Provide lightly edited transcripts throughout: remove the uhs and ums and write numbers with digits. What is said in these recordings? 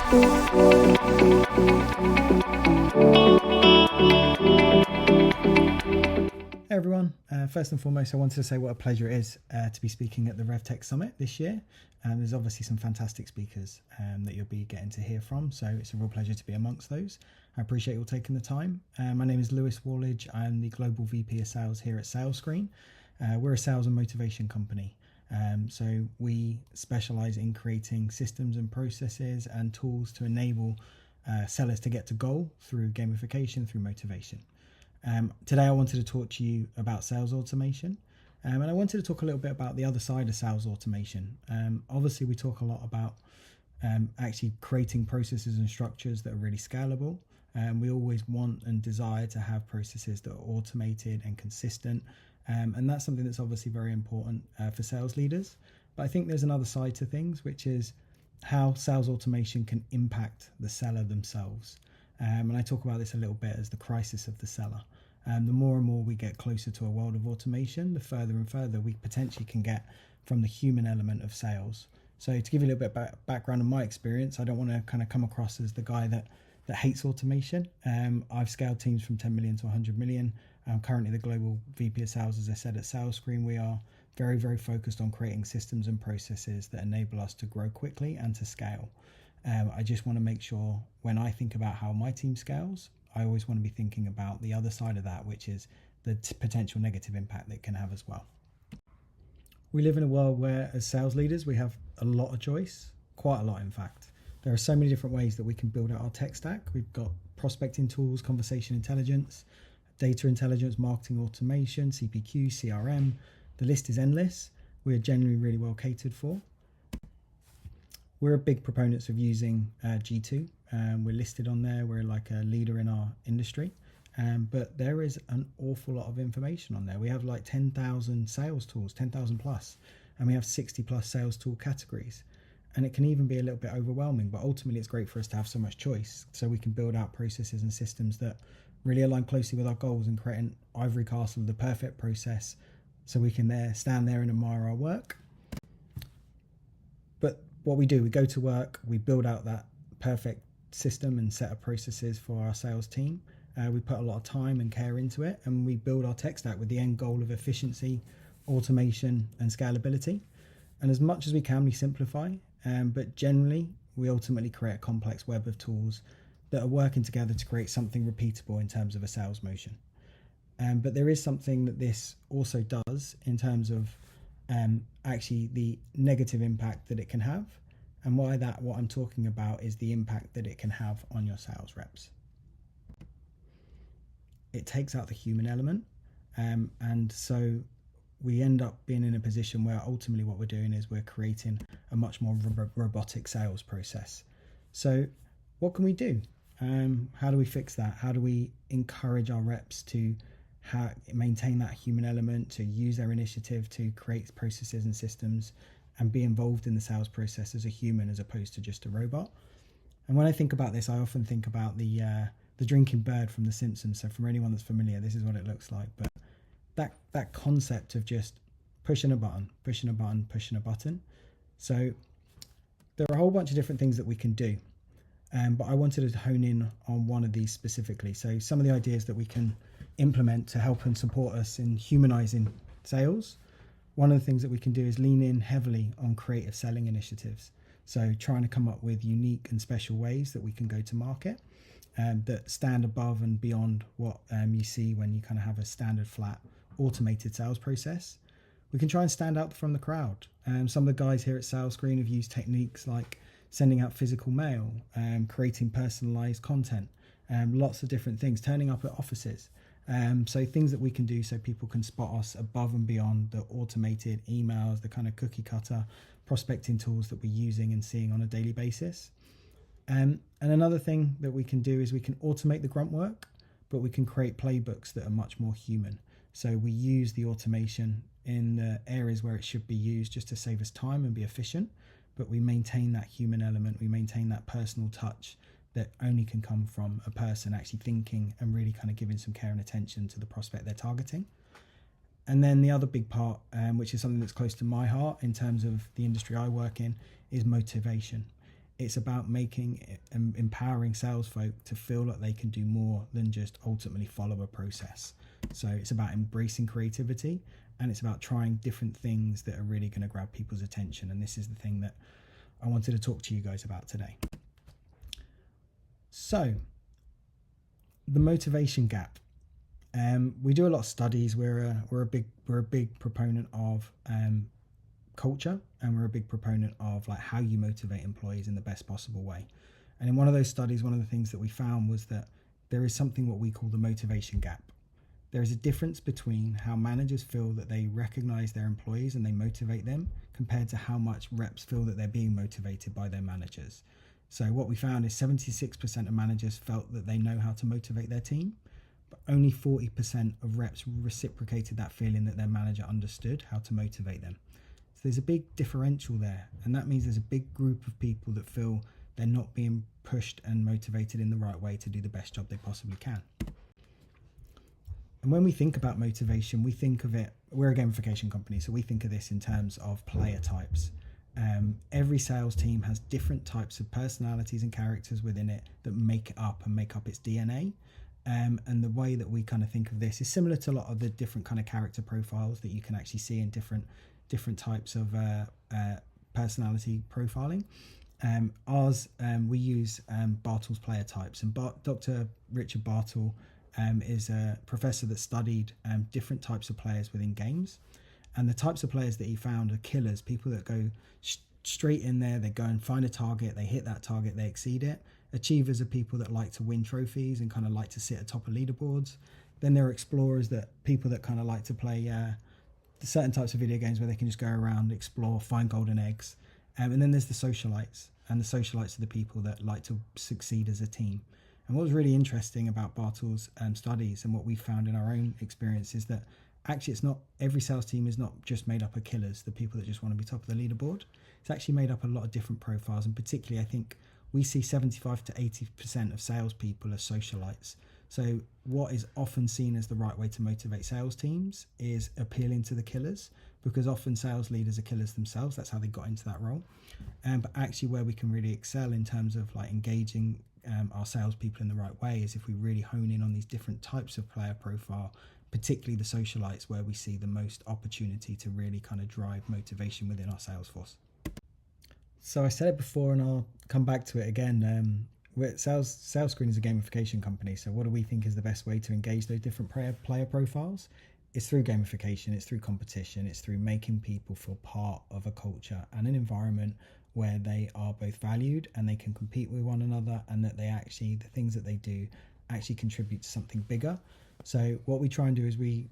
Hey everyone, first and foremost I wanted to say what a pleasure it is to be speaking at the RevTech Summit this year. There's obviously some fantastic speakers that you'll be getting to hear from, so it's a real pleasure to be amongst those. I appreciate you all taking the time. My name is Lewis Worlidge. I'm the Global VP of Sales here at SalesScreen. We're a sales and motivation company, so we specialise in creating systems and processes and tools to enable sellers to get to goal through gamification, through motivation. Today I wanted to talk to you about sales automation, and I wanted to talk a little bit about the other side of sales automation. Obviously we talk a lot about actually creating processes and structures that are really scalable. We always want and desire to have processes that are automated and consistent, and that's something that's obviously very important for sales leaders. But I think there's another side to things, which is how sales automation can impact the seller themselves. And I talk about this a little bit as the crisis of the seller. The more and more we get closer to a world of automation, the further and further we potentially can get from the human element of sales. So to give you a little bit of background on my experience, I don't want to kind of come across as the guy that hates automation. I've scaled teams from 10 million to 100 million. I'm currently the global VP of sales, as I said, at SalesScreen. We are very, very focused on creating systems and processes that enable us to grow quickly and to scale. I just want to make sure when I think about how my team scales, I always want to be thinking about the other side of that, which is the potential negative impact that it can have as well. We live in a world where as sales leaders, we have a lot of choice, quite a lot in fact. There are so many different ways that we can build out our tech stack. We've got prospecting tools, conversation intelligence, data intelligence, marketing automation, CPQ, CRM. The list is endless. We are generally really well catered for. We're big proponents of using G2. We're listed on there. We're like a leader in our industry. But there is an awful lot of information on there. We have like 10,000 sales tools, 10,000 plus, and we have 60 plus sales tool categories. And it can even be a little bit overwhelming, but ultimately it's great for us to have so much choice so we can build out processes and systems that really align closely with our goals and create an ivory castle of the perfect process so we can stand there and admire our work. But what we do, we go to work, we build out that perfect system and set of processes for our sales team. We put a lot of time and care into it, and we build our tech stack with the end goal of efficiency, automation, and scalability. And as much as we can, we simplify, but generally, we ultimately create a complex web of tools that are working together to create something repeatable in terms of a sales motion. But there is something that this also does in terms of actually the negative impact that it can have, and what I'm talking about is the impact that it can have on your sales reps. It takes out the human element, and so we end up being in a position where ultimately what we're doing is we're creating a much more robotic sales process. So what can we do? How do we fix that? How do we encourage our reps to maintain that human element, to use their initiative to create processes and systems and be involved in the sales process as a human as opposed to just a robot? And when I think about this, I often think about the drinking bird from The Simpsons. So for anyone that's familiar, this is what it looks like. But that concept of just pushing a button. So there are a whole bunch of different things that we can do. But I wanted to hone in on one of these specifically. So some of the ideas that we can implement to help and support us in humanizing sales. One of the things that we can do is lean in heavily on creative selling initiatives. So trying to come up with unique and special ways that we can go to market that stand above and beyond what you see when you kind of have a standard flat automated sales process. We can try and stand out from the crowd. Some of the guys here at SalesScreen have used techniques like sending out physical mail, creating personalized content, lots of different things, turning up at offices. So things that we can do so people can spot us above and beyond the automated emails, the kind of cookie cutter prospecting tools that we're using and seeing on a daily basis. And another thing that we can do is we can automate the grunt work, but we can create playbooks that are much more human. So we use the automation in the areas where it should be used just to save us time and be efficient, but we maintain that human element, we maintain that personal touch that only can come from a person actually thinking and really kind of giving some care and attention to the prospect they're targeting. And then the other big part, which is something that's close to my heart in terms of the industry I work in, is motivation. it's about making and empowering sales folk to feel like they can do more than just ultimately follow a process. So it's about embracing creativity, and it's about trying different things that are really going to grab people's attention. And this is the thing that I wanted to talk to you guys about today. So the motivation gap. We do a lot of studies. We're a big proponent of culture, and we're a big proponent of like how you motivate employees in the best possible way. And in one of those studies, one of the things that we found was that there is something what we call the motivation gap. There is a difference between how managers feel that they recognize their employees and they motivate them compared to how much reps feel that they're being motivated by their managers. So what we found is 76% of managers felt that they know how to motivate their team, but only 40% of reps reciprocated that feeling that their manager understood how to motivate them. So there's a big differential there, and that means there's a big group of people that feel they're not being pushed and motivated in the right way to do the best job they possibly can. And when we think about motivation, we think of it, we're a gamification company, so we think of this in terms of player types. Every sales team has different types of personalities and characters within it that make it up and make up its DNA. And the way that we kind of think of this is similar to a lot of the different kind of character profiles that you can actually see in different types of personality profiling. We use Bartle's player types, and Dr. Richard Bartle is a professor that studied different types of players within games, and the types of players that he found are killers, people that go straight in there, they go and find a target, they hit that target, they exceed it. Achievers are people that like to win trophies and kind of like to sit atop of leaderboards. Then there are explorers, people that kind of like to play certain types of video games where they can just go around, explore, find golden eggs. And then there's the socialites, and the socialites are the people that like to succeed as a team. And what was really interesting about Bartle's studies and what we found in our own experience is that actually it's not, every sales team is not just made up of killers, the people that just want to be top of the leaderboard. It's actually made up of a lot of different profiles, and particularly I think we see 75 to 80% of salespeople as socialites. So what is often seen as the right way to motivate sales teams is appealing to the killers, because often sales leaders are killers themselves. That's how they got into that role. But actually where we can really excel in terms of like engaging our salespeople in the right way is if we really hone in on these different types of player profile, particularly the socialites, where we see the most opportunity to really kind of drive motivation within our sales force. So I said it before and I'll come back to it again. Sales Screen is a gamification company, so what do we think is the best way to engage those different player profiles? It's through gamification, it's through competition, it's through making people feel part of a culture and an environment where they are both valued and they can compete with one another, and that the things that they do actually contribute to something bigger. So what we try and do is we,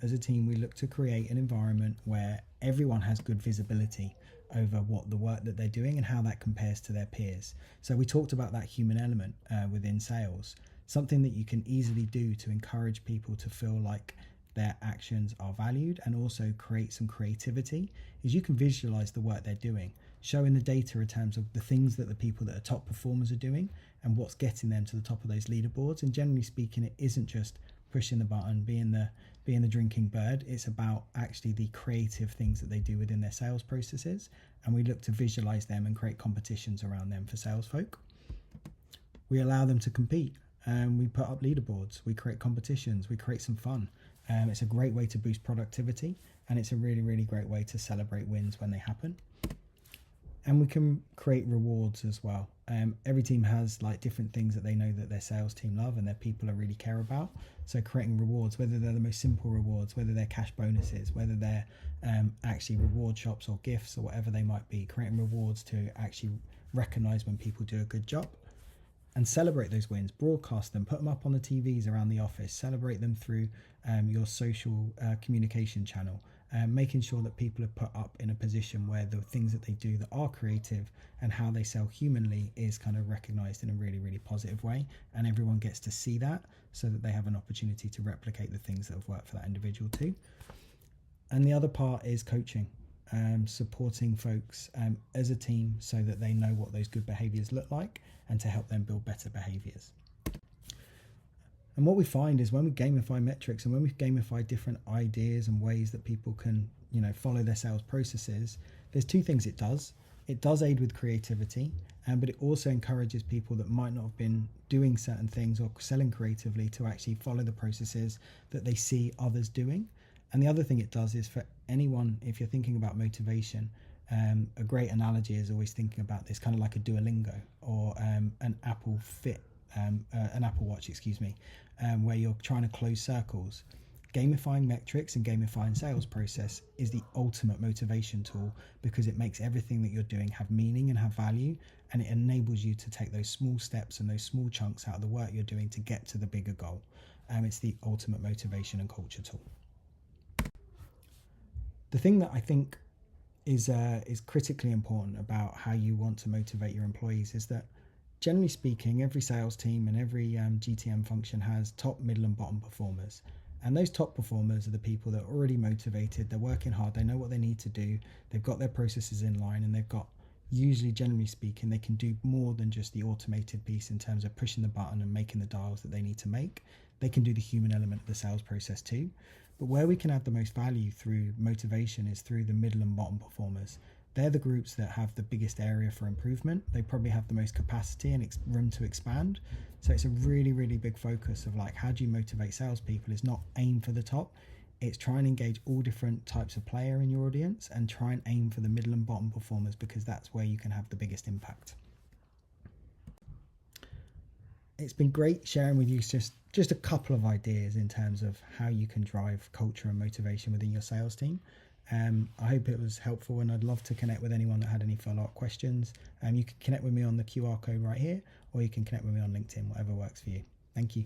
as a team, we look to create an environment where everyone has good visibility over what the work that they're doing and how that compares to their peers. So we talked about that human element within sales. Something that you can easily do to encourage people to feel like their actions are valued and also create some creativity is you can visualize the work they're doing, showing the data in terms of the things that the people that are top performers are doing and what's getting them to the top of those leaderboards. And generally speaking, it isn't just pushing the button, being the drinking bird. It's about actually the creative things that they do within their sales processes, and we look to visualize them and create competitions around them for sales folk. We allow them to compete, and we put up leaderboards, we create competitions, we create some fun. It's a great way to boost productivity, and it's a really, really great way to celebrate wins when they happen. And we can create rewards as well. Every team has like different things that they know that their sales team love and their people really care about. So creating rewards, whether they're the most simple rewards, whether they're cash bonuses, whether they're actually reward shops or gifts or whatever they might be, creating rewards to actually recognize when people do a good job and celebrate those wins, broadcast them, put them up on the TVs around the office, celebrate them through your social communication channel. Making sure that people are put up in a position where the things that they do that are creative and how they sell humanly is kind of recognized in a really, really positive way, and everyone gets to see that so that they have an opportunity to replicate the things that have worked for that individual too. And the other part is coaching, supporting folks as a team so that they know what those good behaviors look like and to help them build better behaviors. And what we find is when we gamify metrics and when we gamify different ideas and ways that people can, follow their sales processes, there's two things it does. It does aid with creativity, but it also encourages people that might not have been doing certain things or selling creatively to actually follow the processes that they see others doing. And the other thing it does is for anyone, if you're thinking about motivation, a great analogy is always thinking about this kind of like a Duolingo or an Apple Fit, an Apple Watch, where you're trying to close circles. Gamifying metrics and gamifying sales process is the ultimate motivation tool because it makes everything that you're doing have meaning and have value, and it enables you to take those small steps and those small chunks out of the work you're doing to get to the bigger goal. It's the ultimate motivation and culture tool. The thing that I think is critically important about how you want to motivate your employees is that, generally speaking, every sales team and every GTM function has top, middle and bottom performers. And those top performers are the people that are already motivated, they're working hard, they know what they need to do, they've got their processes in line, and they've got, usually generally speaking, they can do more than just the automated piece in terms of pushing the button and making the dials that they need to make. They can do the human element of the sales process too. But where we can add the most value through motivation is through the middle and bottom performers. They're the groups that have the biggest area for improvement. They probably have the most capacity and room to expand. So it's a really, really big focus of like, how do you motivate salespeople is not aim for the top. It's try and engage all different types of player in your audience and try and aim for the middle and bottom performers, because that's where you can have the biggest impact. It's been great sharing with you just a couple of ideas in terms of how you can drive culture and motivation within your sales team. I hope it was helpful, and I'd love to connect with anyone that had any follow-up questions. You can connect with me on the QR code right here, or you can connect with me on LinkedIn, whatever works for you. Thank you.